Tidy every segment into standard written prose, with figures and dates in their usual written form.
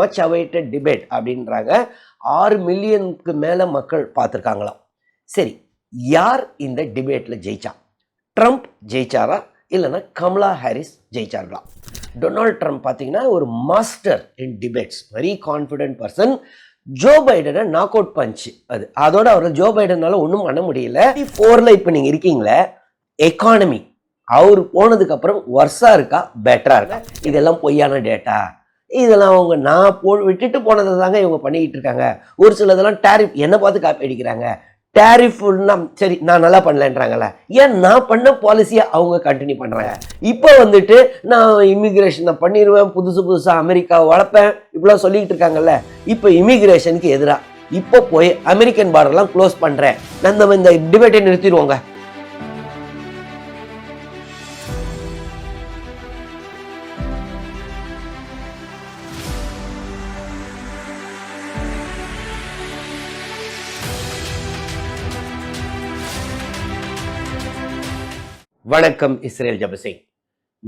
Much awaited debate அப்படின்றாங்க. 6 மில்லியனுக்கு மேலே மக்கள் பார்த்துருக்காங்களாம். சரி, யார் இந்த டிபேட்டில் ஜெயிச்சா? ட்ரம்ப் ஜெயிச்சாரா இல்லைன்னா கமலா ஹாரிஸ் ஜெயிச்சார்களா? டொனால்ட் ட்ரம்ப் பார்த்தீங்கன்னா ஒரு master in debates, very confident person. Joe பைடனை நாக் அவுட் பஞ்ச். அதோட அவர் ஜோ பைடனால ஒன்றும் பண்ண முடியல. 4ல் இப்போ நீங்கள் இருக்கீங்களே, எக்கானமி அவர் போனதுக்கு அப்புறம் ஒர்ஸாக இருக்கா பெட்டரா இருக்கா? இதெல்லாம் பொய்யான டேட்டா. இதெல்லாம் அவங்க நான் விட்டுட்டு போனதை தாங்க இவங்க பண்ணிக்கிட்டு இருக்காங்க. ஒரு சிலதெல்லாம் டேரிஃப் என்ன பார்த்து காப்பி அடிக்கிறாங்க. டேரிஃப்னா சரி நான் நல்லா பண்ணலன்றாங்கல்ல, ஏன் நான் பண்ண பாலிசியை அவங்க கண்டினியூ பண்ணுறாங்க. இப்போ வந்துட்டு நான் இமிக்ரேஷனை பண்ணிடுவேன், புதுசாக அமெரிக்காவை வளர்ப்பேன், இப்படிலாம் சொல்லிக்கிட்டு இருக்காங்கல்ல. இப்போ இமிக்ரேஷனுக்கு எதிராக இப்போ போய் அமெரிக்கன் பார்டர்லாம் க்ளோஸ் பண்ணுறேன், நம்ம இந்த டிபேட்டை நிறுத்திடுவோங்க. வணக்கம். இஸ்ரேல் ஜபசிங்.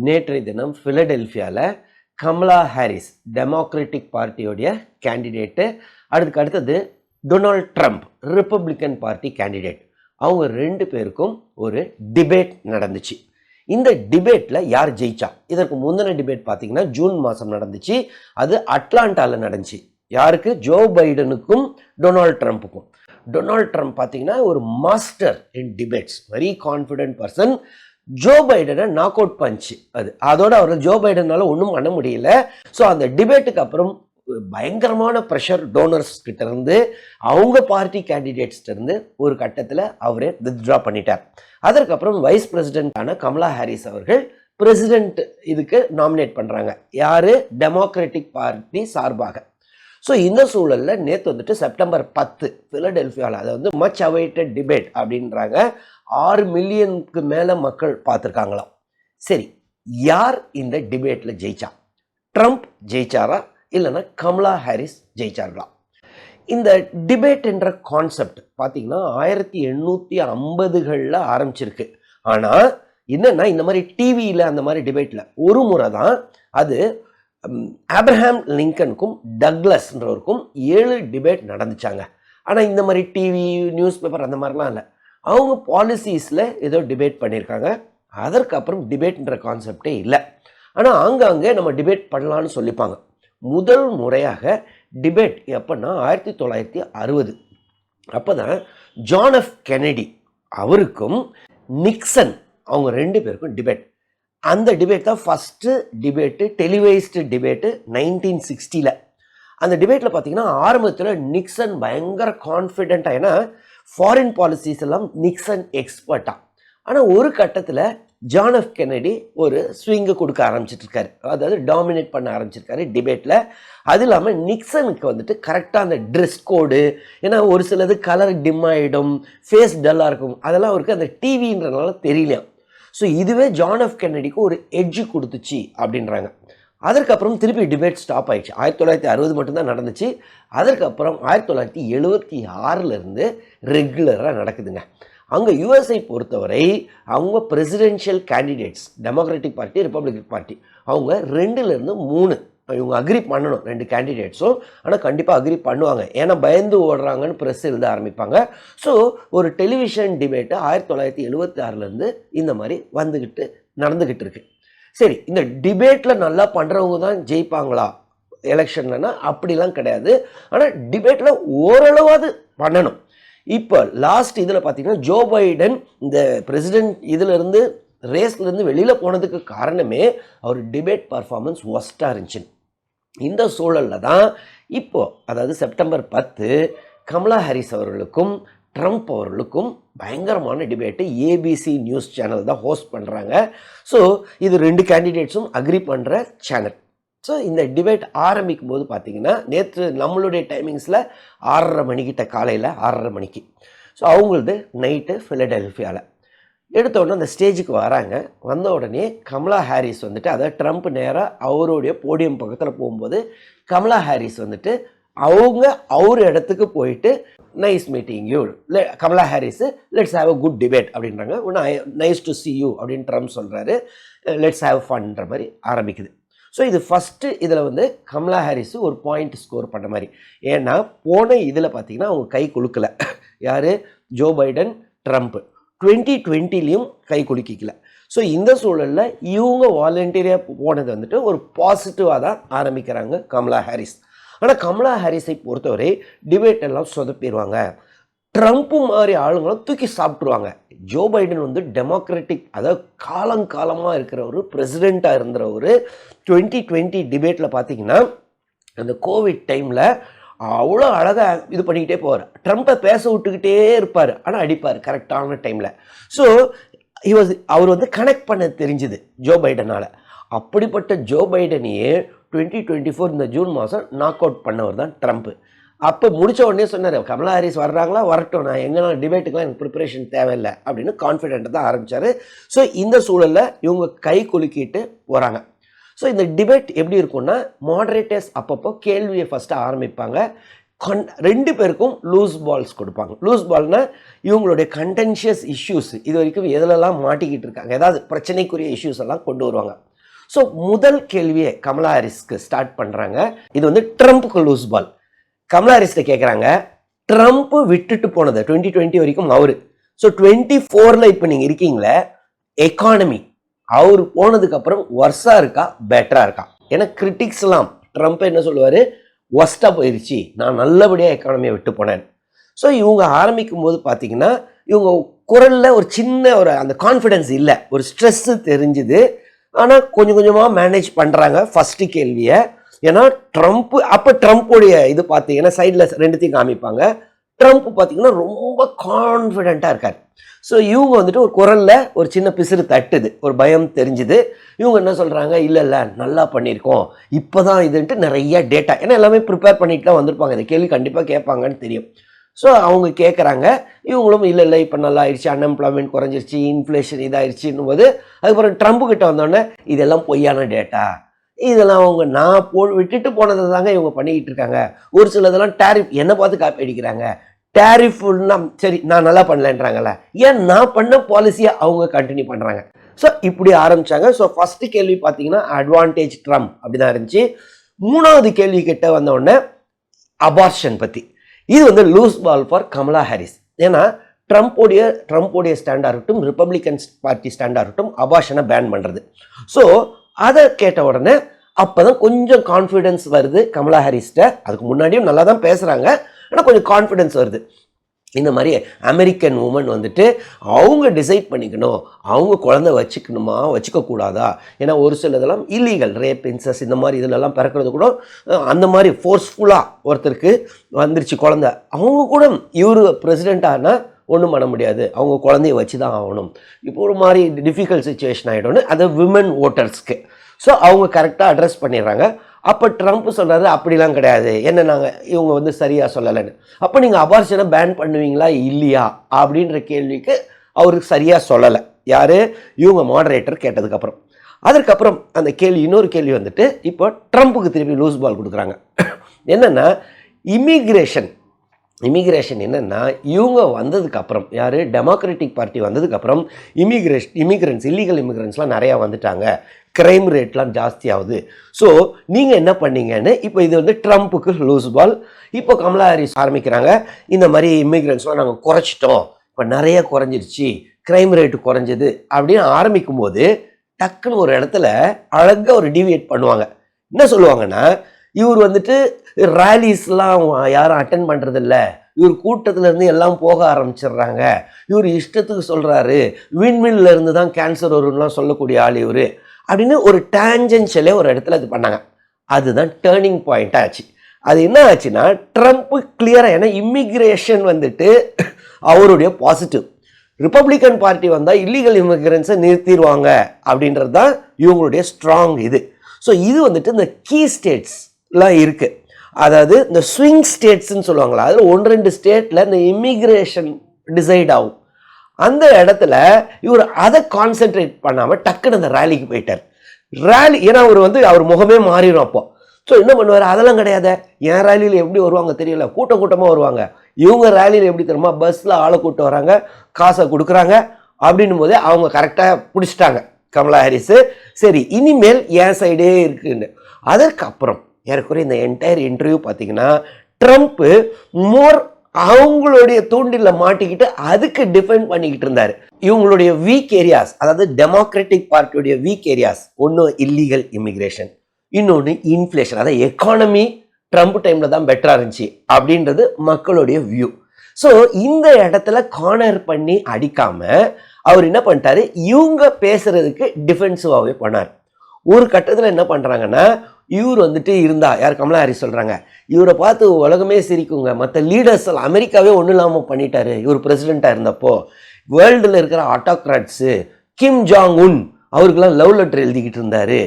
நேற்றைய தினம் பிலடெல்பியாவில் கமலா ஹாரிஸ் டெமோக்ராட்டிக் பார்ட்டியோடைய கேண்டிடேட்டு, அடுத்தது Donald Trump Republican party candidate, அவங்க 2 பேருக்கும் ஒரு டிபேட் நடந்துச்சு. இந்த டிபேட்டில் யார் ஜெயிச்சா? இதற்கு முந்தின டிபேட் பார்த்தீங்கன்னா ஜூன் மாதம் நடந்துச்சு. அது அட்லாண்டாவில் நடந்துச்சு. யாருக்கு? ஜோ பைடனுக்கும் டொனால்ட் ட்ரம்ப்புக்கும். டொனால்ட் ட்ரம்ப் பார்த்தீங்கன்னா ஒரு master in debates, very confident person. Joe பைடனை நாக் அவுட் பஞ்ச். அதோட அவர் ஜோ பைடனால ஒன்றும் பண்ண முடியல. ஸோ அந்த டிபேட்டுக்கு அப்புறம் பயங்கரமான ப்ரெஷர் டோனர்ஸ் கிட்ட இருந்து, அவங்க பார்ட்டி கேண்டிடேட்ஸ்ட இருந்து ஒரு கட்டத்தில் அவரே வித்ட்ரா பண்ணிட்டார். அதற்கப்புறம் வைஸ் பிரசிடென்டான கமலா ஹாரிஸ் அவர்கள் பிரசிடென்ட் இதுக்கு நாமினேட் பண்ணுறாங்க. யார்? டெமோக்ராட்டிக் பார்ட்டி சார்பாக. ஸோ இந்த சூழலில் நேற்று வந்துட்டு செப்டம்பர் 10 பிலடெல்பியாவில், அதாவது மச் அவைட்டட் டிபேட் அப்படின்றாங்க, 6 மில்லியனுக்கு மேலே மக்கள் பார்த்துருக்காங்களாம். சரி, யார் இந்த டிபேட்டில் ஜெயிச்சா? ட்ரம்ப் ஜெயிச்சாரா இல்லைன்னா கமலா ஹாரிஸ் ஜெயிச்சார்களா? இந்த டிபேட் என்ற கான்செப்ட் பார்த்தீங்கன்னா 1850களில் ஆரம்பிச்சிருக்கு. ஆனால் என்னன்னா, இந்த மாதிரி டிவியில் அந்த மாதிரி டிபேட்டில் ஒரு முறை தான் அது ஆப்ரஹாம் லிங்கனுக்கும் டக்ளஸ்ன்றவருக்கும் 7 டிபேட் நடந்துச்சாங்க. ஆனால் இந்த மாதிரி டிவி நியூஸ் பேப்பர் அந்த மாதிரிலாம் இல்லை. அவங்க பாலிசிஸில் ஏதோ டிபேட் பண்ணியிருக்காங்க. அதற்கப்புறம் டிபேட்ன்ற கான்செப்டே இல்லை. ஆனால் ஆங்காங்கே நம்ம டிபேட் பண்ணலான்னு சொல்லிப்பாங்க. முதல் முறையாக டிபேட் எப்போன்னா 1960. அப்போ தான் ஜான் எஃப் கென்னடி அவருக்கும் நிக்சன் அவங்க 2 பேருக்கும் டிபேட். அந்த டிபேட் தான் ஃபஸ்ட்டு டிபேட்டு, டெலிவைஸ்டு டிபேட்டு 1960. அந்த டிபேட்டில் பார்த்தீங்கன்னா ஆரம்பத்தில் நிக்சன் பயங்கர கான்ஃபிடென்ட்டாக, ஏன்னா ஃபாரின் பாலிசிஸ் எல்லாம் நிக்சன் எக்ஸ்பர்ட்டாக. ஆனால் ஒரு கட்டத்தில் ஜான் எஃப் கென்னடி ஒரு ஸ்விங்கு கொடுக்க ஆரம்பிச்சிட்ருக்காரு, அதாவது டாமினேட் பண்ண ஆரம்பிச்சிருக்காரு டிபேட்டில். அது இல்லாமல் நிக்சனுக்கு வந்துட்டு கரெக்டாக அந்த ட்ரெஸ் கோடு, ஏன்னா ஒரு சிலது கலர் டிம் ஆகிடும், ஃபேஸ் டல்லாக இருக்கும், அதெல்லாம் அவருக்கு அந்த டிவின்றனால தெரியலையாம். ஸோ இதுவே ஜான் எஃப் கென்னடிக்கு ஒரு எட்ஜு கொடுத்துச்சு அப்படின்றாங்க. அதற்கப்புறம் திருப்பி டிபேட் ஸ்டாப் ஆயிடுச்சு. 1960 மட்டும்தான் நடந்துச்சு. அதற்கப்புறம் 1976 ரெகுலராக நடக்குதுங்க. அங்கே யூஎஸ்ஐ பொறுத்தவரை அவங்க presidential candidates, democratic party, Republican party, அவங்க 2லேருந்து 3 இவங்க அக்ரி பண்ணணும், 2 கேண்டிடேட்ஸும். ஆனால் கண்டிப்பாக அக்ரி பண்ணுவாங்க, ஏன்னா பயந்து ஓடுறாங்கன்னு ப்ரெஸ் எழுத ஆரம்பிப்பாங்க. ஸோ ஒரு டெலிவிஷன் டிபேட்டு 1976 இந்த மாதிரி நடந்துக்கிட்டு இருக்கு. சரி, இந்த டிபேட்டில் நல்லா பண்ணுறவங்க தான் ஜெயிப்பாங்களா எலெக்ஷன்லன்னா? அப்படிலாம் கிடையாது. ஆனால் டிபேட்டில் ஓரளவாது பண்ணணும். இப்போ லாஸ்ட் இதில் பார்த்தீங்கன்னா ஜோ பைடன் இந்த பிரசிடென்ட் இதிலிருந்து ரேஸ்லேருந்து வெளியில் போனதுக்கு காரணமே அவர் டிபேட் பர்ஃபார்மன்ஸ் ஒஸ்ட்டாக இருந்துச்சு. இந்த சூழலில் தான் இப்போது, அதாவது செப்டம்பர் 10 கமலா ஹாரிஸ் அவர்களுக்கும் ட்ரம்ப் அவர்களுக்கும் பயங்கரமான டிபேட்டு ஏபிசி நியூஸ் சேனல் தான் ஹோஸ்ட் பண்ணுறாங்க. ஸோ இது 2 கேண்டிடேட்ஸும் அக்ரி பண்ணுற சேனல். ஸோ இந்த டிபேட் ஆரம்பிக்கும் போது பார்த்தீங்கன்னா நேற்று நம்மளுடைய டைமிங்ஸில் 6:30 மணிக்கிட்ட, காலையில் 6:30 மணிக்கு. ஸோ அவங்களது நைட்டு ஃபிலடெல்பியாவில். எடுத்த உடனே அந்த ஸ்டேஜுக்கு வராங்க. வந்த உடனே கமலா ஹாரிஸ் வந்துட்டு, அதாவது ட்ரம்ப் நேராக அவருடைய போடியம் பக்கத்தில் போகும்போது கமலா ஹாரிஸ் வந்துட்டு அவர் இடத்துக்கு போயிட்டு nice meeting you Kamala Harris, let's have a good debate அப்படின்றாங்க. ஒன்று நைஸ் டு சி யூ அப்படின்னு ட்ரம்ப் சொல்கிறாரு. லெட்ஸ் ஹேவ் ஃபன்ன்ற மாதிரி ஆரம்பிக்குது. ஸோ இது ஃபஸ்ட்டு இதில் வந்து கமலா ஹாரிஸ் ஒரு பாயிண்ட் ஸ்கோர் பண்ண மாதிரி. ஏன்னா போன இதில் பார்த்தீங்கன்னா அவங்க கை குலுக்கலை. யார்? ஜோ பைடன், ட்ரம்ப் 2020லையும் கை குலுக்கிக்கல. ஸோ இந்த சூழலில் இவங்க வாலண்டியராக போனது வந்துட்டு ஒரு பாசிட்டிவாக தான் ஆரம்பிக்கிறாங்க கமலா ஹாரிஸ். ஆனால் கமலா ஹாரிஸை பொறுத்தவரை டிபேட் எல்லாம் சொதப்பிடுவாங்க. ட்ரம்ப்பு மாதிரி ஆளுங்களும் தூக்கி சாப்பிட்ருவாங்க. ஜோ பைடன் வந்து டெமோக்ராட்டிக், அதாவது காலங்காலமாக இருக்கிற ஒரு பிரசிடெண்ட்டாக இருந்த ஒரு 2020 டிபேட்டில் பார்த்தீங்கன்னா அந்த கோவிட் டைமில் அவ்வளோ அழகாக இது பண்ணிக்கிட்டே போவார். ட்ரம்ப்பை பேச விட்டுக்கிட்டே இருப்பார், ஆனால் அடிப்பார் கரெக்டான டைமில். ஸோ அவர் வந்து கனெக்ட் பண்ண தெரிஞ்சுது ஜோ பைடனால். அப்படிப்பட்ட ஜோ பைடனையே 2024 இந்த ஜூன் மாதம் நாக் அவுட் பண்ணவர் தான் ட்ரம்ப்பு. அப்போ முடித்த உடனே சொன்னார், கமலா ஹாரிஸ் வர்றாங்களா, வரட்டும், நான் எங்கன்னா டிபேட்டுக்கெலாம் எனக்கு ப்ரிப்பரேஷன் தேவையில்லை அப்படின்னு கான்ஃபிடென்ட்டாக தான் ஆரம்பித்தார். ஸோ இந்த சூழலில் இவங்க கை குலுக்கிட்டு போகிறாங்க. ஸோ இந்த டிபேட் எப்படி இருக்கும்னா, மாடரேட்டர்ஸ் அப்பப்போ கேள்வியை ஃபஸ்ட்டு ஆரம்பிப்பாங்க. ரெண்டு பேருக்கும் லூஸ் பால்ஸ் கொடுப்பாங்க. லூஸ் பால்னால் இவங்களுடைய கண்டென்ஷியஸ் இஷ்யூஸ் இது வரைக்கும் எதிலெல்லாம் மாட்டிக்கிட்டு இருக்காங்க, ஏதாவது பிரச்சனைக்குரிய இஷ்யூஸ் எல்லாம் கொண்டு வருவாங்க. ஸோ முதல் கேள்வியை கமலா ஹாரிஸ்க்கு ஸ்டார்ட் பண்ணுறாங்க. இது வந்து ட்ரம்ப்புக்கு லூஸ் பால். கமலா ஹாரிஸ்ட்ட கேட்குறாங்க, ட்ரம்ப்பு விட்டுட்டு போனது 2020 வரைக்கும் அவரு. ஸோ 24ல் இப்போ நீங்கள் இருக்கீங்களே, எக்கானமி அவர் போனதுக்கப்புறம் ஒர்ஸாக இருக்கா பெட்டராக இருக்கா? ஏன்னா கிரிட்டிக்ஸ்லாம் ட்ரம்ப் என்ன சொல்லுவார், ஒஸ்ட்டாக போயிடுச்சு, நான் நல்லபடியாக எக்கானமியை விட்டு போனேன். ஸோ இவங்க ஆரம்பிக்கும் போது பார்த்தீங்கன்னா இவங்க குரலில் ஒரு சின்ன ஒரு அந்த கான்ஃபிடென்ஸ் இல்லை, ஒரு ஸ்ட்ரெஸ்ஸு தெரிஞ்சுது. ஆனால் கொஞ்சம் கொஞ்சமாக மேனேஜ் பண்ணுறாங்க ஃபஸ்ட்டு கேள்வியை. ஏன்னா ட்ரம்ப்பு அப்போ ட்ரம்ப்புடைய இது பார்த்தீங்கன்னா சைடில் ரெண்டுத்தையும் காமிப்பாங்க. ட்ரம்ப் பார்த்தீங்கன்னா ரொம்ப கான்ஃபிடென்ட்டாக இருக்கார். ஸோ இவங்க வந்துட்டு ஒரு குரலில் ஒரு சின்ன பிசிறு தட்டுது, ஒரு பயம் தெரிஞ்சுது. இவங்க என்ன சொல்கிறாங்க, இல்லை நல்லா பண்ணியிருக்கோம், இப்போ தான் இதுன்ட்டு நிறைய டேட்டா, ஏன்னா எல்லாமே ப்ரிப்பேர் பண்ணிட்டு தான் வந்திருப்பாங்க, இந்த கேள்வி கண்டிப்பாக கேட்பாங்கன்னு தெரியும். ஸோ அவங்க கேட்குறாங்க, இவங்களும் இல்லை இப்போ நல்லா ஆயிடுச்சு, அன்எம்ப்ளாய்மெண்ட் குறைஞ்சிருச்சு, இன்ஃப்ளேஷன் இதாகிடுச்சின்னும் போது அதுக்கப்புறம் ட்ரம்ப்பு கிட்ட வந்தோடனே இதெல்லாம் பொய்யான டேட்டா, இதெல்லாம் அவங்க நான் விட்டுட்டு போனதை தாங்க இவங்க பண்ணிக்கிட்டு இருக்காங்க. ஒரு சிலதெல்லாம் டேரிஃப் என்னை பார்த்து காப்பி அடிக்கிறாங்க, டேரிஃப்னா சரி நான் நல்லா பண்ணலன்றாங்கல்ல, ஏன் நான் பண்ண பாலிசியை அவங்க கண்டினியூ பண்ணுறாங்க. ஸோ இப்படி ஆரம்பித்தாங்க. ஸோ ஃபஸ்ட்டு கேள்வி பார்த்தீங்கன்னா அட்வான்டேஜ் ட்ரம்ப் அப்படி தான் இருந்துச்சு. மூணாவது கேள்வி கிட்ட வந்தோடனே அபார்ஷன் பற்றி. இது வந்து loose ball for Kamala Harris. ஏன்னா ட்ரம்ப்போடைய ஸ்டாண்டாக இருக்கட்டும், ரிப்பப்ளிகன்ஸ் பார்ட்டி ஸ்டாண்டாக இருக்கட்டும், அபார்ஷனை பேன் பண்ணுறது. ஸோ அதை கேட்ட உடனே அப்போ தான் கொஞ்சம் கான்ஃபிடென்ஸ் வருது கமலா ஹாரிஸ்ட்ட. அதுக்கு முன்னாடியும் நல்லா தான் பேசுகிறாங்க, ஆனால் கொஞ்சம் கான்ஃபிடென்ஸ் வருது. இந்த மாதிரி அமெரிக்கன் உமன் வந்துட்டு அவங்க டிசைட் பண்ணிக்கணும், அவங்க குழந்தை வச்சுக்கணுமா வச்சுக்கக்கூடாதா. ஏன்னா ஒரு சில இதெல்லாம் இல்லீகல், ரேப், இன்சஸ் இந்த மாதிரி இதிலெல்லாம் பிறக்கிறது கூட அந்த மாதிரி ஃபோர்ஸ்ஃபுல்லாக ஒருத்தருக்கு வந்துருச்சு குழந்தை, அவங்க கூட இவர் பிரசிடெண்ட்டானா ஒன்றும் பண்ண முடியாது, அவங்க குழந்தைய வச்சு தான் ஆகணும். இப்போ ஒரு மாதிரி டிஃபிகல்ட் சுச்சுவேஷன் ஆகிடும்னு அது விமன் ஓட்டர்ஸ்க்கு. ஸோ அவங்க கரெக்டாக அட்ரஸ் பண்ணிடுறாங்க. அப்போ ட்ரம்ப் சொல்கிறாரு, அப்படிலாம் கிடையாது, என்ன நாங்கள் இவங்க வந்து சரியாக சொல்லலைன்னு. அப்போ நீங்கள் அபார்ஷனை பேன் பண்ணுவீங்களா இல்லையா அப்படின்ற கேள்விக்கு அவருக்கு சரியாக சொல்லலை. யார்? இவங்க மாடரேட்டர் கேட்டதுக்கப்புறம். அதற்கப்புறம் அந்த கேள்வி இன்னொரு கேள்வி வந்துட்டு இப்போ ட்ரம்ப்புக்கு திருப்பி லூஸ் பால் கொடுக்குறாங்க. என்னென்னா இமிக்ரேஷன் என்னென்னா, இவங்க வந்ததுக்கப்புறம், யார்? டெமோக்ராட்டிக் பார்ட்டி வந்ததுக்கப்புறம் இமிக்ரெண்ட்ஸ் இல்லீகல் இமிக்ரெண்ட்ஸ்லாம் நிறையா வந்துட்டாங்க, க்ரைம் ரேட்லாம் ஜாஸ்தி ஆகுது. ஸோ நீங்கள் என்ன பண்ணீங்கன்னு இப்போ இது வந்து ட்ரம்ப்புக்கு லூஸ் பால். இப்போ கமலா ஹாரிஸ் ஆரம்பிக்கிறாங்க, இந்த மாதிரி இமிக்ரெண்ட்ஸ்லாம் நாங்கள் குறைச்சிட்டோம், இப்போ நிறைய குறைஞ்சிருச்சு, க்ரைம் ரேட்டு குறைஞ்சது அப்படின்னு ஆரம்பிக்கும் போது டக்குன்னு ஒரு இடத்துல அழகாக ஒரு டிவியேட் பண்ணுவாங்க. என்ன சொல்லுவாங்கன்னா, இவர் வந்துட்டு ரேலிஸ்லாம் யாரும் அட்டன் பண்ணுறதில்ல, இவர் கூட்டத்திலேருந்து எல்லாம் போக ஆரம்பிச்சிடுறாங்க, இவர் இஷ்டத்துக்கு சொல்கிறாரு, விண்மில்ல இருந்து தான் கேன்சர் வரும்லாம் சொல்லக்கூடிய ஆள் இவர் அப்படின்னு ஒரு டேஞ்சென்ஷியலே ஒரு இடத்துல இது பண்ணாங்க. அதுதான் டேர்னிங் பாயிண்ட்டாக ஆச்சு. அது என்ன ஆச்சுன்னா, ட்ரம்ப்பு கிளியராக, ஏன்னா இமிக்ரேஷன் வந்துட்டு அவருடைய பாசிட்டிவ், ரிப்பப்ளிகன் பார்ட்டி வந்தால் இல்லீகல் இமிக்ரெண்ட்ஸை நிறுத்திடுவாங்க அப்படின்றது தான் இவங்களுடைய ஸ்ட்ராங் இது. ஸோ இது வந்துட்டு இந்த கீ ஸ்டேட்ஸ்லாம் இருக்குது, அதாவது இந்த ஸ்விங் ஸ்டேட்ஸ்ன்னு சொல்லுவாங்களா, அதில் 1-2 ஸ்டேட்டில் இந்த இமிக்ரேஷன் டிசைட் ஆகும். அந்த இடத்துல இவர் அதை கான்சென்ட்ரேட் பண்ணாமல் டக்குன்னு அந்த ரேலிக்கு போயிட்டார். ரேலி ஏன்னா அவர் முகமே மாறிடும் அப்போ. ஸோ என்ன பண்ணுவார், அதெல்லாம் கிடையாது, என் ரேலியில் எப்படி வருவாங்க தெரியல, கூட்டமாக வருவாங்க, இவங்க ரேலியில் எப்படி தெரியுமா, பஸ்ஸில் ஆளை கூட்டு வராங்க, காசை கொடுக்குறாங்க அப்படின்னும் போதே அவங்க கரெக்டாக பிடிச்சிட்டாங்க. கமலா ஹாரிஸ். சரி, இனிமேல் என் சைடே இருக்குன்னு. அதற்கப்புறம் ஏறக்குறைய இந்த என்டையர் இன்டர்வியூ பார்த்தீங்கன்னா ட்ரம்ப் மோர் அவங்களுடைய தூண்டில மாட்டிக்கிட்டு அதுக்கு டிஃபெண்ட் பண்ணிக்கிட்டு இருந்தாரு. இவங்களுடைய வீக் ஏரியாஸ், அதாவது டெமோக்ராட்டிக் பார்ட்டியுடைய வீக் ஏரியாஸ், ஒன்று இல்லீகல் இமிகிரேஷன், இன்னொன்று இன்ஃப்ளேஷன். அதாவது எக்கானமி ட்ரம்ப் டைம்ல தான் பெட்டரா இருந்துச்சு அப்படின்றது மக்களுடைய வியூ. ஸோ இந்த இடத்துல கார்னர் பண்ணி அடிக்காம அவர் என்ன பண்ணிட்டாரு, இவங்க பேசுறதுக்கு டிஃபென்சிவாகவே பண்ணார். ஒரு கட்டத்தில் என்ன பண்றாங்கன்னா, இவர் வந்துட்டு இருந்தா யார், கமலா ஹாரிஸ் சொல்றாங்க, இவரை பார்த்து உலகமே சிரிக்குங்க, மற்ற லீடர்ஸ் எல்லாம் அமெரிக்காவே ஒன்றும் இல்லாமல் பண்ணிட்டாரு இவர் பிரசிடென்டா இருந்தப்போ. வேர்ல்டுல இருக்கிற ஆட்டோக்ராட்ஸு, கிம் ஜாங் உன் அவருக்கெல்லாம் லவ் லெட்டர் எழுதிக்கிட்டு இருந்தாரு.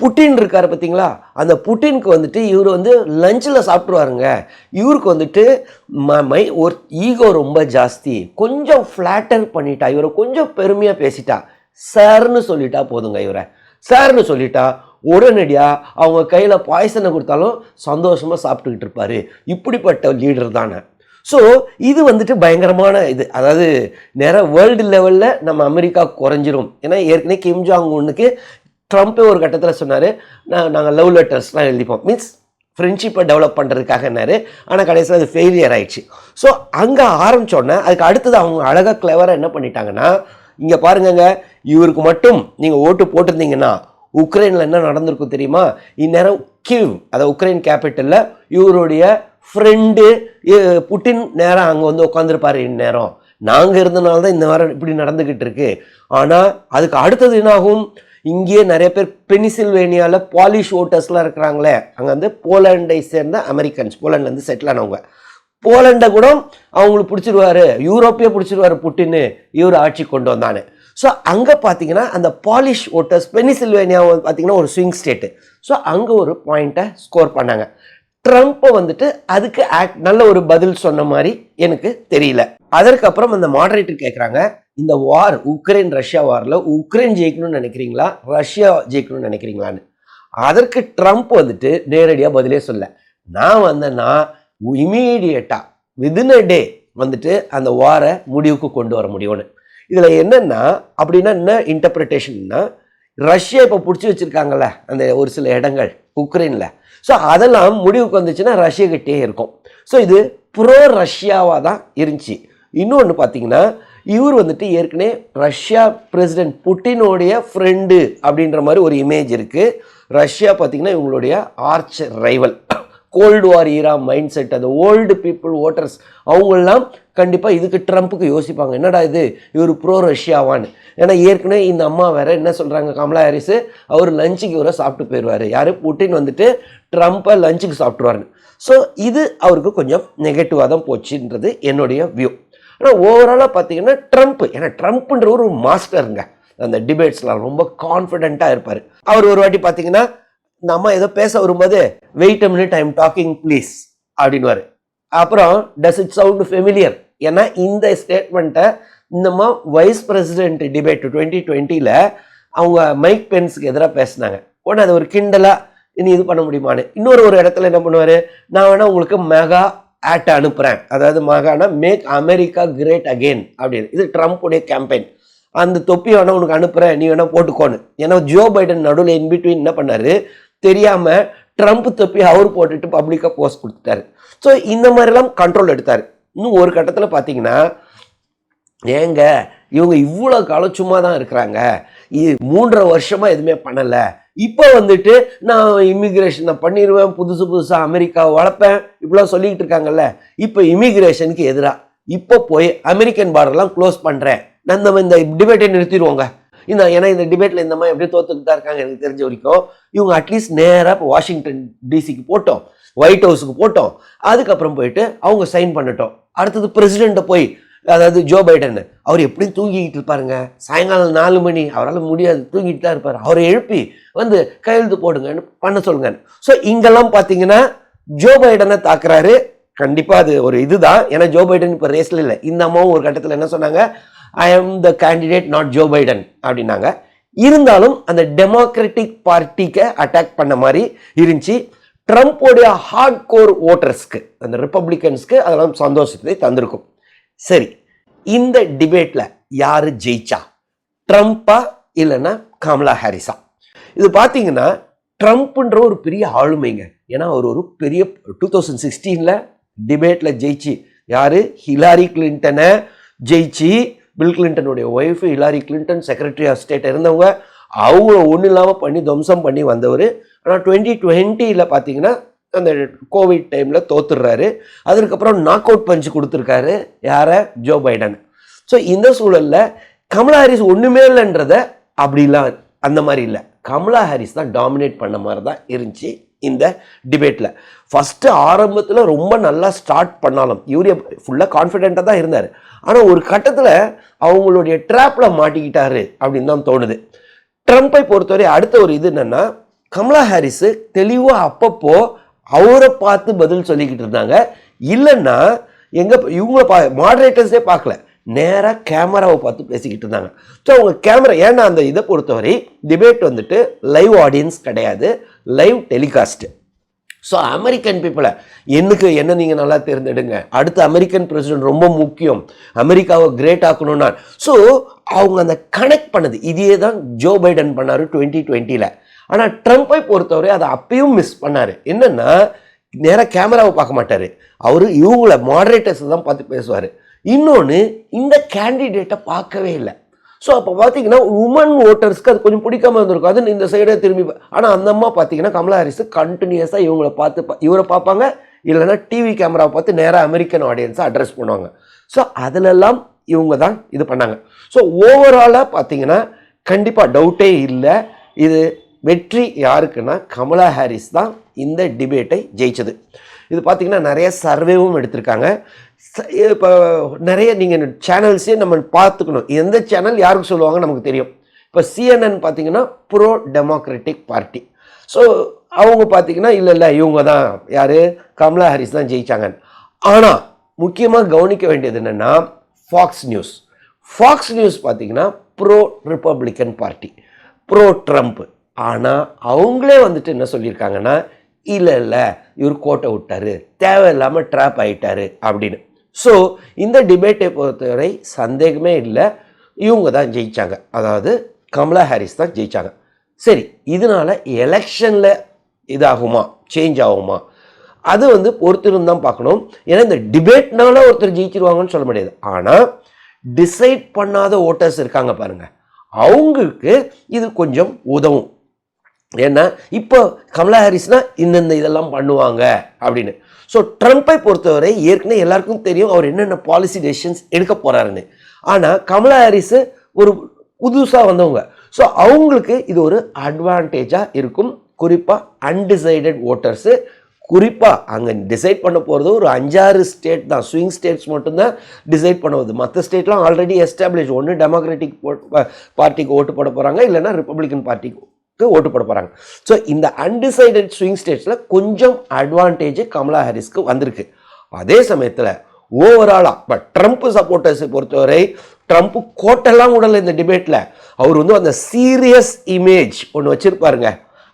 புட்டின் இருக்காரு பார்த்தீங்களா, அந்த புட்டினுக்கு வந்துட்டு இவர் வந்து லஞ்சில் சாப்பிட்ருவாருங்க. இவருக்கு வந்துட்டு ஒரு ஈகோ ரொம்ப ஜாஸ்தி, கொஞ்சம் ஃப்ளாட்டர் பண்ணிட்டா, இவரை கொஞ்சம் பெருமையாக பேசிட்டா, சார்னு சொல்லிட்டா போதுங்க, இவரை சார்னு சொல்லிட்டா உடனடியாக அவங்க கையில் பாய்சனை கொடுத்தாலும் சந்தோஷமாக சாப்பிட்டுக்கிட்டு இருப்பாரு. இப்படிப்பட்ட லீடர் தானே. ஸோ இது வந்துட்டு பயங்கரமான இது. அதாவது நேராக வேர்ல்டு லெவலில் நம்ம அமெரிக்கா குறைஞ்சிரும். ஏன்னா ஏற்கனவே கிம் ஜாங் உன்னுக்கு ட்ரம்ப்பே ஒரு கட்டத்தில் சொன்னார், நாங்கள் லவ் லெட்டர்ஸ்லாம் எழுதிப்போம், மீன்ஸ் ஃப்ரெண்ட்ஷிப்பை டெவலப் பண்ணுறதுக்காகனாரு. ஆனால் கடைசியில் அது ஃபெயிலியர் ஆயிடுச்சு. ஸோ அங்கே ஆரம்பித்தோடனே அதுக்கு அடுத்தது அவங்க அழகாக கிளவராக என்ன பண்ணிட்டாங்கன்னா, இங்கே பாருங்கங்க, இவருக்கு மட்டும் நீங்கள் ஓட்டு போட்டிருந்தீங்கன்னா உக்ரைனில் என்ன நடந்திருக்கும் தெரியுமா, இந்நேரம் கிவ், அதாவது உக்ரைன் கேபிட்டலில் இவருடைய ஃப்ரெண்டு புட்டின் நேரம் அங்கே வந்து உட்காந்துருப்பாரு. இந்நேரம் நாங்கள் இருந்தனால தான் இந்த வாரம் இப்படி நடந்துக்கிட்டு இருக்கு. ஆனால் அதுக்கு அடுத்தது என்னாகும், இங்கேயே நிறைய பேர் பெனிசில்வேனியாவில் பாலிஷ் ஓட்டர்ஸ்லாம் இருக்கிறாங்களே, அங்கே வந்து போலண்டை சேர்ந்த அமெரிக்கன்ஸ், போலண்ட்லேருந்து செட்டில் ஆனவங்க, போலண்டை கூட அவங்களுக்கு பிடிச்சிருவாரு, யூரோப்பே பிடிச்சிருவாரு புட்டின்னு இவர் ஆட்சி கொண்டு வந்தானே. ஸோ அங்கே பார்த்தீங்கன்னா அந்த பாலிஷ் ஓட்டர்ஸ், பெனிசில்வேனியா பார்த்தீங்கன்னா ஒரு ஸ்விங் ஸ்டேட்டு, ஸோ அங்கே ஒரு பாயிண்ட்டை ஸ்கோர் பண்ணாங்க. ட்ரம்ப்பை வந்துட்டு அதுக்கு நல்ல ஒரு பதில் சொன்ன மாதிரி எனக்கு தெரியல. அதற்கப்புறம் அந்த மாடரேட்டர் கேட்குறாங்க, இந்த வார், உக்ரைன் ரஷ்யா வாரில் உக்ரைன் ஜெயிக்கணும்னு நினைக்கிறீங்களா, ரஷ்யா ஜெயிக்கணும்னு நினைக்கிறீங்களான்னு. அதற்கு ட்ரம்ப் வந்துட்டு நேரடியாக பதிலே சொல்ல, நான் வந்தேன்னா இமீடியட்டாக வித்தின் அ டே வந்துட்டு அந்த வாரை முடிவுக்கு கொண்டு வர முடியும்னு. இதில் என்னென்னா, அப்படின்னா என்ன இன்டர்பிரிட்டேஷன்னா, ரஷ்யா இப்போ பிடிச்சி வச்சுருக்காங்கல்ல அந்த ஒரு சில இடங்கள் உக்ரைனில், ஸோ அதெல்லாம் முடிவுக்கு வந்துச்சுன்னா ரஷ்யாக்கிட்டே இருக்கும். ஸோ இது ப்ரோ ரஷ்யாவாக தான் இருந்துச்சு. இன்னொன்று பார்த்தீங்கன்னா, இவர் வந்துட்டு ஏற்கனவே ரஷ்யா பிரசிடென்ட் புட்டினோடைய ஃப்ரெண்டு அப்படின்ற மாதிரி ஒரு இமேஜ் இருக்குது. ரஷ்யா பார்த்தீங்கன்னா இவங்களுடைய ஆர்ச் ரைவல், கோல்டு வார் ஈரா மைண்ட் செட், அந்த ஓல்டு பீப்புள் ஓட்டர்ஸ் அவங்கெல்லாம் கண்டிப்பாக இதுக்கு ட்ரம்ப்புக்கு யோசிப்பாங்க, என்னடா இது இவர் ப்ரோ ரஷ்யாவான்னு. ஏன்னா ஏற்கனவே இந்த அம்மா வேற என்ன சொல்கிறாங்க, கமலா ஹாரிஸ், அவர் லஞ்சுக்கு இவரை சாப்பிட்டு போயிடுவார், யார் புட்டின் வந்துட்டு ட்ரம்ப்பை லஞ்சுக்கு சாப்பிட்ருவாருன்னு. ஸோ இது அவருக்கு கொஞ்சம் நெகட்டிவாக தான் போச்சுன்றது என்னுடைய வியூ. ஆனால் ஓவராலாக பார்த்தீங்கன்னா ட்ரம்ப், ஏன்னா ட்ரம்ப்ன்ற ஒரு மாஸ்டருங்க, அந்த டிபேட்ஸ்லாம் ரொம்ப கான்ஃபிடென்ட்டாக இருப்பார். அவர் ஒரு வாட்டி பார்த்தீங்கன்னா இந்த அம்மா ஏதோ பேச வரும்போது, wait a minute, I am talking please அப்படின்வாரு. அப்புறம் டஸ் இட் சவுண்ட் ஃபெமிலியர், ஏன்னா இந்த ஸ்டேட்மெண்ட்டை இந்தம்மா வைஸ் பிரசிடென்ட் டிபேட் 2020 அவங்க மைக் பென்ஸுக்கு எதிராக பேசினாங்க. உடனே அது ஒரு கிண்டலாக இனி இது பண்ண முடியுமான்னு. இன்னொரு இடத்துல என்ன பண்ணுவார், நான் வேணா உங்களுக்கு மெகா ஆட்டை அனுப்புகிறேன், அதாவது மெகானா மேக் அமெரிக்கா கிரேட் அகெயின் அப்படின்னு. இது ட்ரம்ப்புடைய கேம்பெயின். அந்த தொப்பி வேணா உனக்கு அனுப்புகிறேன், நீ வேணா போட்டுக்கோன்னு. ஏன்னா ஜோ பைடன் நடுவில் இன்பிட்வீன் என்ன பண்ணார், தெரியாமல் ட்ரம்ப் தொப்பி அவர் போட்டுட்டு பப்ளிக்காக போஸ்ட் கொடுத்துட்டாரு. ஸோ இந்த மாதிரிலாம் கண்ட்ரோல் எடுத்தார். இன்னும் ஒரு கட்டத்தில் பார்த்தீங்கன்னா, ஏங்க இவங்க இவ்வளோ காலம் சும்மா தான் இருக்கிறாங்க, 3.5 வருஷமாக எதுவுமே பண்ணலை, இப்போ வந்துட்டு நான் இமிக்ரேஷனை பண்ணிடுவேன், புதுசாக அமெரிக்காவை வளர்ப்பேன், இப்படிலாம் சொல்லிக்கிட்டு இருக்காங்கல்ல, இப்போ இமிக்ரேஷனுக்கு எதிராக இப்போ போய் அமெரிக்கன் பார்டர்லாம் க்ளோஸ் பண்ணுறேன், இந்த டிபேட்டை நிறுத்திடுவோங்க. ஏன்னா இந்த டிபேட்டில் இந்த மாதிரி எப்படி தோத்துட்டு தான் இருக்காங்க எனக்கு தெரிஞ்ச வரைக்கும். இவங்க அட்லீஸ்ட் நேராக இப்போ வாஷிங்டன் டிசிக்கு போட்டோம், ஒயிட் ஹவுஸுக்கு போட்டோம், அதுக்கப்புறம் போயிட்டு அவங்க சைன் பண்ணட்டும். அடுத்தது பிரசிடெண்ட்டை போய், அதாவது ஜோ பைடன், அவர் எப்படியும் தூங்கிக்கிட்டு இருப்பாருங்க, சாயங்காலம் 4 மணி அவரால் முடியாது, தூங்கிட்டு தான் இருப்பார், அவரை எழுப்பி வந்து கையெழுத்து போடுங்கன்னு பண்ண சொல்லுங்க. ஸோ இங்கெல்லாம் பார்த்தீங்கன்னா ஜோ பைடனை தாக்குறாரு. கண்டிப்பாக அது ஒரு இதுதான், ஏன்னா ஜோ பைடன் இப்போ ரேஸில் இல்லை. இந்த அம்மாவும் ஒரு கட்டத்தில் என்ன சொன்னாங்க, ஐ ஆம் the candidate not Joe Biden அப்படின்னாங்க. இருந்தாலும் அந்த டெமோக்ராட்டிக் பார்ட்டிக்கு அட்டாக் பண்ண மாதிரி இருந்துச்சு. ட்ரம்ப்போடைய ஹார்ட் கோர் ஓட்டர்ஸ்க்கு, அந்த ரிப்பப்ளிகன்ஸ்க்கு அதெல்லாம் சந்தோஷத்தை தந்திருக்கும். சரி, இந்த டிபேட்டில் யார் ஜெயிச்சா, ட்ரம்ப்பா இல்லைன்னா கமலா ஹாரிஸா? இது பார்த்தீங்கன்னா ட்ரம்ப்ன்ற ஒரு பெரிய ஆளுமைங்க. ஏன்னா அவர் ஒரு பெரிய 2016 டிபேட்டில் ஜெயிச்சு யார் ஹிலாரி கிளின்டனை ஜெயிச்சு, பில் கிளின்டனுடைய wife Hillary Clinton secretary of state இருந்தவங்க, அவங்கள ஒன்றும் இல்லாமல் பண்ணி துவம்சம் பண்ணி வந்தவர். ஆனால் 2020 பார்த்தீங்கன்னா அந்த கோவிட் டைமில் தோத்துடுறாரு. அதுக்கப்புறம் நாக் அவுட் பஞ்சு கொடுத்துருக்காரு யாரை? Joe Biden. ஸோ இந்த சூழலில் கமலா ஹாரிஸ் ஒன்றுமே இல்லைன்றத அப்படிலாம் அந்த மாதிரி இல்லை, கமலா ஹாரிஸ் தான் டாமினேட் பண்ண மாதிரி தான் இருந்துச்சு இந்த டிபேட்டில். ஃபஸ்ட்டு ஆரம்பத்தில் ரொம்ப நல்லா ஸ்டார்ட் பண்ணாலும் இவரே ஃபுல்லாக கான்ஃபிடென்ட்டாக தான் இருந்தார். ஆனால் ஒரு கட்டத்தில் அவங்களுடைய ட்ராப்பில் மாட்டிக்கிட்டாரு அப்படின்னு தான் தோணுது. ட்ரம்ப்பை பொறுத்தவரை அடுத்த ஒரு இது என்னென்னா, கமலா ஹாரிஸு தெளிவாக அப்பப்போ அவரை பார்த்து பதில் சொல்லிக்கிட்டு இருந்தாங்க. இல்லைன்னா இவங்கள மாடரேட்டர்ஸே பார்க்கல, நேராக கேமராவை பார்த்து பேசிக்கிட்டு இருந்தாங்க. ஸோ அவங்க கேமரா, ஏன்னா அந்த இதை பொறுத்தவரை டிபேட் வந்துட்டு லைவ் ஆடியன்ஸ் கிடையாது, லைவ் டெலிகாஸ்ட்டு. ஸோ அமெரிக்கன் பீப்புளை என்ன நீங்கள் நல்லா தேர்ந்தெடுங்க, அடுத்த அமெரிக்கன் பிரசிடென்ட் ரொம்ப முக்கியம், அமெரிக்காவை கிரேட் ஆக்கணும்னா. ஸோ அவங்க அந்த கனெக்ட் பண்ணது இதே தான் ஜோ பைடன் பண்ணார் 2020. ஆனால் ட்ரம்ப்பை பொறுத்தவரை அதை அப்பயும் மிஸ் பண்ணார். என்னென்னா நேராக கேமராவை பார்க்க மாட்டார், அவர் இவங்கள மாடரேட்டர்ஸை தான் பார்த்து பேசுவார். இன்னொன்று, இந்த கேண்டிடேட்டை பார்க்கவே இல்லை. ஸோ அப்போ பார்த்தீங்கன்னா உமன் ஓட்டர்ஸ்க்கு அது கொஞ்சம் பிடிக்காம இருந்திருக்கும், அது இந்த சைடே திரும்பி. ஆனால் அந்த அம்மா பார்த்தீங்கன்னா கமலா ஹாரிஸ் கண்டினியூஸாக இவங்களை பார்த்து இவரை பார்ப்பாங்க, இல்லைன்னா டிவி கேமராவை பார்த்து நேராக அமெரிக்கன் ஆடியன்ஸை அட்ரஸ் பண்ணுவாங்க. ஸோ அதிலெல்லாம் இவங்க தான் இது பண்ணாங்க. ஸோ ஓவராலாக பார்த்தீங்கன்னா கண்டிப்பாக டவுட்டே இல்லை, இது வெற்றி யாருக்குன்னா கமலா ஹாரிஸ் தான் இந்த டிபேட்டை ஜெயிச்சது. இது பார்த்திங்கன்னா நிறைய சர்வேவும் எடுத்திருக்காங்க. இப்போ நிறைய நீங்கள் சேனல்ஸே நம்ம பார்த்துக்கணும், எந்த சேனல் யாருக்கு சொல்லுவாங்க நமக்கு தெரியும். இப்போ CNN பார்த்திங்கன்னா ப்ரோ டெமோக்ராட்டிக் பார்ட்டி. ஸோ அவங்க பார்த்திங்கன்னா இல்லை இவங்க தான் யார், கமலா ஹாரிஸ் தான் ஜெயிச்சாங்க. ஆனால் முக்கியமாக கவனிக்க வேண்டியது என்னென்னா ஃபாக்ஸ் நியூஸ் பார்த்திங்கன்னா bro Republican party, bro Trump. ஆனால் அவங்களே வந்துட்டு என்ன சொல்லியிருக்காங்கன்னா, இல்லை இவர் கோட்டை விட்டார், தேவையில்லாமல் ட்ராப் ஆகிட்டார் அப்படின்னு. ஸோ இந்த டிபேட்டை பொறுத்தவரை சந்தேகமே இல்லை, இவங்க தான் ஜெயித்தாங்க, அதாவது கமலா ஹாரிஸ் தான் ஜெயித்தாங்க. சரி, இதனால் எலெக்ஷனில் இதாகுமா, சேஞ்ச் ஆகுமா, அது பொறுத்திருந்து தான் பார்க்கணும். ஏன்னா இந்த டிபேட்னால ஒருத்தர் ஜெயிச்சிருவாங்கன்னு சொல்ல முடியாது. ஆனால் டிசைட் பண்ணாத ஓட்டர்ஸ் இருக்காங்க பாருங்கள், அவங்களுக்கு இது கொஞ்சம் உதவும். ஏன்னா இப்போ கமலா ஹாரிஸ்னா இந்த இதெல்லாம் பண்ணுவாங்க அப்படின்னு. ஸோ ட்ரம்ப்பை பொறுத்தவரை ஏற்கனவே எல்லாருக்கும் தெரியும் அவர் என்னென்ன பாலிசி டெசிஷன்ஸ் எடுக்க போகிறாருன்னு. ஆனால் கமலா ஹாரிஸ் ஒரு புதுசாக வந்தவங்க, ஸோ அவங்களுக்கு இது ஒரு அட்வான்டேஜாக இருக்கும். குறிப்பாக அன்டிசைடட் ஓட்டர்ஸு, குறிப்பாக அங்கே டிசைட் பண்ண போகிறது ஒரு 5-6 ஸ்டேட் தான், ஸ்விங் ஸ்டேட்ஸ் மட்டும்தான் டிசைட் பண்ணுவது. மற்ற ஸ்டேட்லாம் ஆல்ரெடி எஸ்டாப்ளிஷ், ஒன்று டெமோக்ராட்டிக் பார்ட்டிக்கு ஓட்டு போட போகிறாங்க, இல்லைன்னா ரிப்பப்ளிக்கன் பார்ட்டிக்கு ஓட்டு போட போகிறாங்க. ஸோ இந்த அன்டிசைடட் ஸ்விங் ஸ்டேட்ஸில் கொஞ்சம் அட்வான்டேஜ் கமலா ஹாரிஸ்க்கு வந்திருக்கு. அதே சமயத்தில் ஓவராலாக இப்போ ட்ரம்ப் சப்போர்ட்டர்ஸை பொறுத்தவரை ட்ரம்ப் கோட்டெல்லாம் விடலை இந்த டிபேட்டில். அவர் அந்த சீரியஸ் இமேஜ் ஒன்று வச்சுருப்பாருங்க,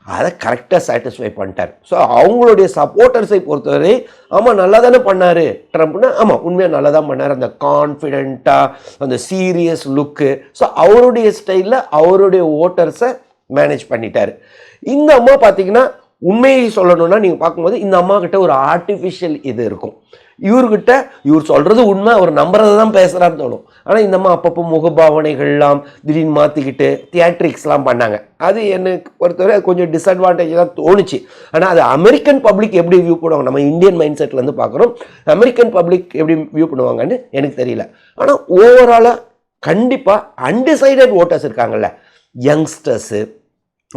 அதை கரெக்டாக சாட்டிஸ்ஃபை பண்ணிட்டார். ஸோ அவங்களுடைய சப்போர்ட்டர்ஸை பொறுத்தவரை ஆமாம் நல்லா தானே பண்ணார் ட்ரம்ப்னா, ஆமாம் உண்மையாக நல்லா தான் பண்ணார், அந்த கான்ஃபிடென்ட்டாக அந்த சீரியஸ் லுக்கு. ஸோ அவருடைய ஸ்டைலில் அவருடைய ஓட்டர்ஸை மேனேஜ் பண்ணிட்டார். இந்த அம்மா பார்த்தீங்கன்னா உண்மையை சொல்லணும்னா நீங்கள் பார்க்கும்போது இந்த அம்மா கிட்ட ஒரு ஆர்டிஃபிஷியல் இது இருக்கும். இவர்கிட்ட இவர் சொல்கிறது உண்மை, அவர் நம்புறதை தான் பேசுகிறான்னு தோணும். ஆனால் இந்த அம்மா அப்பப்போ முகபாவனைகள்லாம் திடீர்னு மாற்றிக்கிட்டு தியேட்ரிக்ஸ்லாம் பண்ணாங்க. அது எனக்கு பொறுத்தவரை கொஞ்சம் டிஸ்அட்வான்டேஜ் தான் தோணுச்சு. ஆனால் அது அமெரிக்கன் பப்ளிக் எப்படி வியூ பண்ணுவாங்க, நம்ம இந்தியன் மைண்ட் செட்லேருந்து பார்க்குறோம், அமெரிக்கன் பப்ளிக் எப்படி வியூ பண்ணுவாங்கன்னு எனக்கு தெரியல. ஆனால் ஓவராலாக கண்டிப்பாக அன்டிசைடட் ஓட்டர்ஸ் இருக்காங்கல்ல, யங்ஸ்டர்ஸு,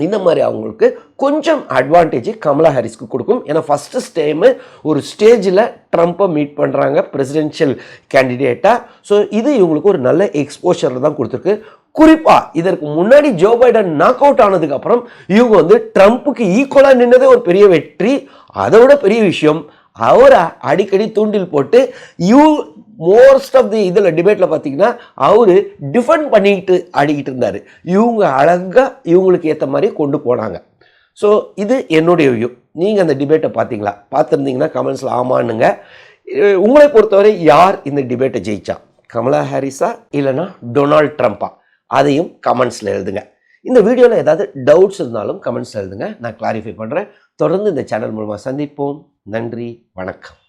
இந்த மாதிரி அவங்களுக்கு கொஞ்சம் அட்வான்டேஜ் கமலா ஹாரிஸ்க்கு கொடுக்கும். ஏன்னா ஃபஸ்ட்டு டைமு ஒரு ஸ்டேஜில் ட்ரம்ப்பை மீட் பண்ணுறாங்க பிரசிடென்ஷியல் கேண்டிடேட்டாக. ஸோ இது இவங்களுக்கு ஒரு நல்ல எக்ஸ்போஷரில் தான் கொடுத்துருக்கு. குறிப்பாக இதற்கு முன்னாடி ஜோ பைடன் நாக் அவுட் ஆனதுக்கப்புறம் இவங்க ட்ரம்ப்புக்கு ஈக்குவலாக நின்னதே ஒரு பெரிய வெற்றி. அதை விட பெரிய விஷயம், அவரை அடிக்கடி தூண்டில் போட்டு மோஸ்ட் ஆஃப் தி இதில் டிபேட்டில் பார்த்தீங்கன்னா அவர் டிஃபெண்ட் பண்ணிக்கிட்டு ஆடிக்கிட்டு இருந்தார். இவங்க அழகாக இவங்களுக்கு ஏற்ற மாதிரி கொண்டு போனாங்க. ஸோ இது என்னுடைய வியூ. நீங்கள் அந்த டிபேட்டை பார்த்தீங்களா? பார்த்துருந்தீங்கன்னா கமெண்ட்ஸில் ஆமானுங்க. உங்களை பொறுத்தவரை யார் இந்த டிபேட்டை ஜெயிச்சா, கமலா ஹாரிஸா இல்லைனா டொனால்ட் ட்ரம்ப்பா? அதையும் கமெண்ட்ஸில் எழுதுங்க. இந்த வீடியோவில் ஏதாவது டவுட்ஸ் இருந்தாலும் கமெண்ட்ஸ் எழுதுங்க, நான் கிளாரிஃபை பண்ணுறேன். தொடர்ந்து இந்த சேனல் மூலமாக சந்திப்போம். நன்றி, வணக்கம்.